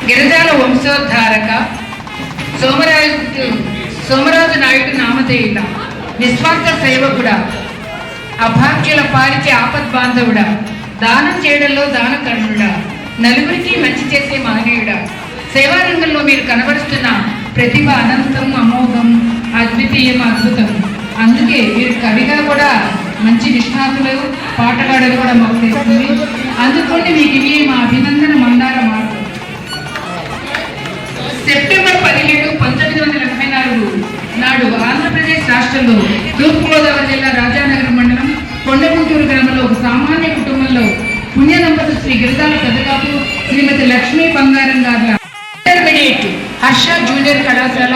గిరిజాల వంశోద్ధారక సోమరాజు నాయుడు నామధేయుడ, నిస్వార్థ సేవకుడ, అభాగ్యుల పాలించే ఆపద్బాంధవుడ, దానం చేయడంలో దానకర్ణుడ, నలుగురికి మంచి చేసే మహనీయుడ. సేవారంగంలో మీరు కనబరుస్తున్న ప్రతిభ అనంతం, అమోఘం, అద్వితీయం, అద్భుతం. అందుకే మీరు కవిగా కూడా మంచి నిష్ణాతులు, పాటగాడలు కూడా మాకు తెలుస్తుంది. అందుకోండి మీకు ఇవి మా అభినందన మందార మాట. సెప్టెంబర్ 17, 1984 నాడు ఆంధ్రప్రదేశ్ రాష్ట్రంలో తూర్పుగోదావరి జిల్లా రాజానగరం మండలం కొండగుంటూరు గ్రామంలో ఒక సామాన్య కుటుంబంలో పుణ్య దంపతులు శ్రీ గిరిజాల పెద్దకాపు శ్రీమతి లక్ష్మీ బంగారం గార్ల ఇంటర్మీడియట్ హర్ష జూనియర్ కళాశాల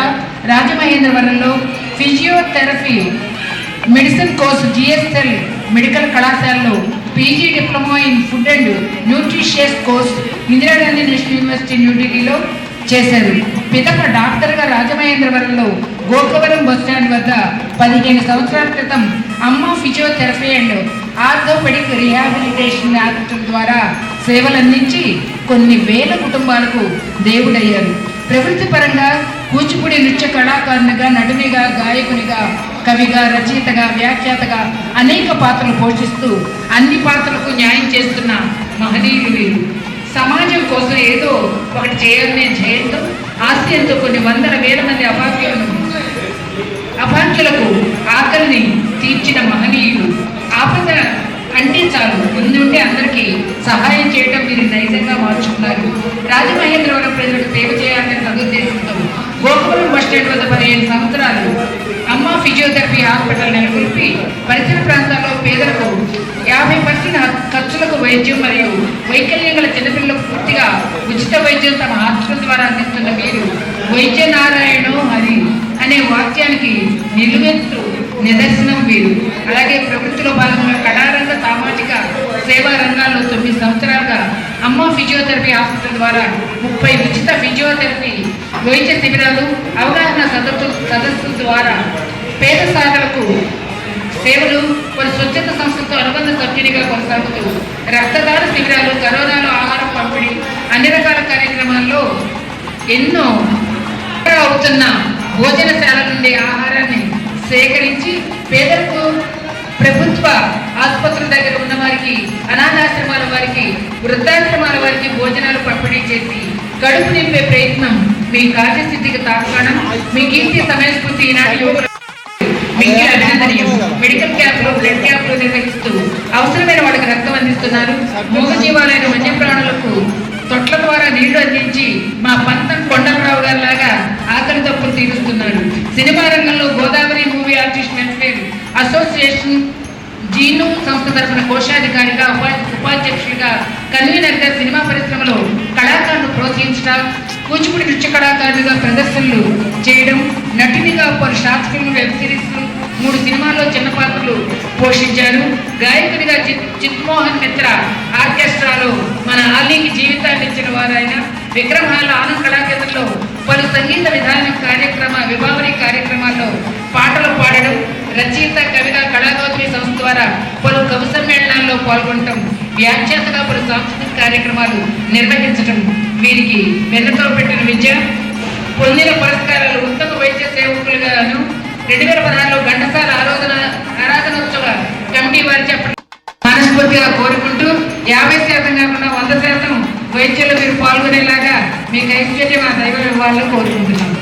రాజమహేంద్రవరంలో physiotherapy medicine course GSL medical కళాశాలలో PG diploma in food and nutritious course Indira Gandhi national university న్యూఢిల్లీలో చేశారు. పిదప డాక్టర్గా రాజమహేంద్రవరంలో గోకవరం బస్టాండ్ వద్ద 15 సంవత్సరాల క్రితం అమ్మ physiotherapy and orthopaedic rehabilitation hospital ద్వారా సేవలందించి కొన్ని వేల కుటుంబాలకు దేవుడయ్యారు. ప్రవృత్తి పరంగా కూచిపూడి నృత్య కళాకారునిగా, నటునిగా, గాయకునిగా, కవిగా, రచయితగా, వ్యాఖ్యాతగా అనేక పాత్రలు పోషిస్తూ అన్ని పాత్రలకు న్యాయం చేస్తున్న మహనీయులు వీరు. సమాజం కోసం ఏదో ఒకటి చేయాలనే ధ్యేయంతో, ఆశయంతో కొన్ని వందల వేల మంది అభాగ్యులకు ఆకలిని తీర్చిన మహనీయులు. ఆపద అంటే చాలు ముందుంటే అందరికీ సహాయం చేయడం మీరు నైజంగా మార్చుకున్నారు. రాజమహేంద్రవరం ప్రజలకు సేవ చేయాలనే సదుద్దేశంతో గోకులం బస్టాండ్ వద్ద 15 సంవత్సరాలు అమ్మ ఫిజియోథెరపీ హాస్పిటల్ నెలకొల్పి పరిసర ప్రాంతాల్లో పేదలకు 50% ఖర్చులకు వైద్యం మరియు వైకల్యం గల చిన్నపిల్లలకు పూర్తిగా ఉచిత వైద్యం తమ హాస్పిటల్ ద్వారా అందిస్తున్న మీరు వైద్య నారాయణో హరి అనే వాక్యానికి నిలువెత్తు నిదర్శనం వీరు. అలాగే ప్రభుత్వంలో భాగంగా కళారంగ, సామాజిక సేవా రంగాల్లో 9 సంవత్సరాలుగా అమ్మ ఫిజియోథెరపీ హాస్పిటల్ ద్వారా 30 ఉచిత ఫిజియోథెరపీ వైద్య శిబిరాలు, అవగాహన సదస్సుల ద్వారా పేద సాధలకు సేవలు, కొన్ని స్వచ్ఛత సంస్థతో అనుబంధ సభ్యునిగా కొనసాగుతూ రక్తదాన శిబిరాలు, కరోనాలో ఆహారం పంపిణీ, అన్ని రకాల కార్యక్రమాల్లో ఎన్నో అవుతున్న భోజనశాల నుండి ఆహారాన్ని సేకరించి పేదలకు, ప్రభుత్వ ఆసుపత్రుల దగ్గర ఉన్న వారికి, అనాథాశ్రమాల వారికి, వృద్ధాశ్రమాల వారికి భోజనాలు పంపిణీ చేసి కడుపు నింపే ప్రయత్నం మీ కార్యసిద్ధికి తార్కాణం. మీ కీర్తి సమయస్ఫూర్తి ఈనాటి యువకులు మీకు అభినందనీయం. మెడికల్ క్యాంపులు, బ్లడ్ క్యాంపులు నిర్వహిస్తూ అవసరమైన వాళ్ళకి రక్తం అందిస్తున్నారు. మూగజీవాలైన వన్యప్రాణులకు తొట్ల ద్వారా నీళ్లు అందించి మా పంతం కొండలరావు గారి లాగా ఆకలి తప్పులు తీరుస్తున్నారు. సినిమా రంగంలో Godavari movie artist welfare association జీను సంస్థ తరఫున కోశాధికారిగా, ఉపాధ్యక్షుడిగా, కన్వీనర్గా సినిమా పరిశ్రమలో కళాకారులను ప్రోత్సహించడం, కూచిపూడి నృత్య కళాకారులుగా ప్రదర్శనలు చేయడం, నటునిగా పలు షార్ట్ ఫిల్మ్, వెబ్ సిరీస్లు, 3 సినిమాల్లో చిన్న పాత్రలు పోషించారు. గాయకునిగా చిత్మోహన్ మిత్ర ఆర్కెస్ట్రాలో మన ఆలీకి జీవితాన్ని ఇచ్చిన వారైన విక్రమాల ఆనంద్ కళాకేంద్రంలో పలు సంగీత విధాన విభావరి కార్యక్రమాల్లో పాటలు పాడడం, రచయిత, కవిగా కళాగౌతమి సంస్థ ద్వారా పలు కవి సమ్మేళనాల్లో పాల్గొనడం, వ్యాఖ్యాతగా పలు సాంస్కృతిక కార్యక్రమాలు నిర్వహించడం వీరికి వెన్నతో పెట్టిన విద్య. పొందిన పురస్కారాలు ఉత్తమ వైద్య సేవకులుగాను 2016లో ఘంటసాల ఆరాధనోత్సవ కమిటీ వారి చెప్పడం మనస్ఫూర్తిగా కోరుకుంటూ 50% కాకుండా 100% వైద్యులు మీరు పాల్గొనేలాగా మీకు ఐశ్వర్యం ఆ దైవం ఇవ్వాలని కోరుకుంటున్నాను.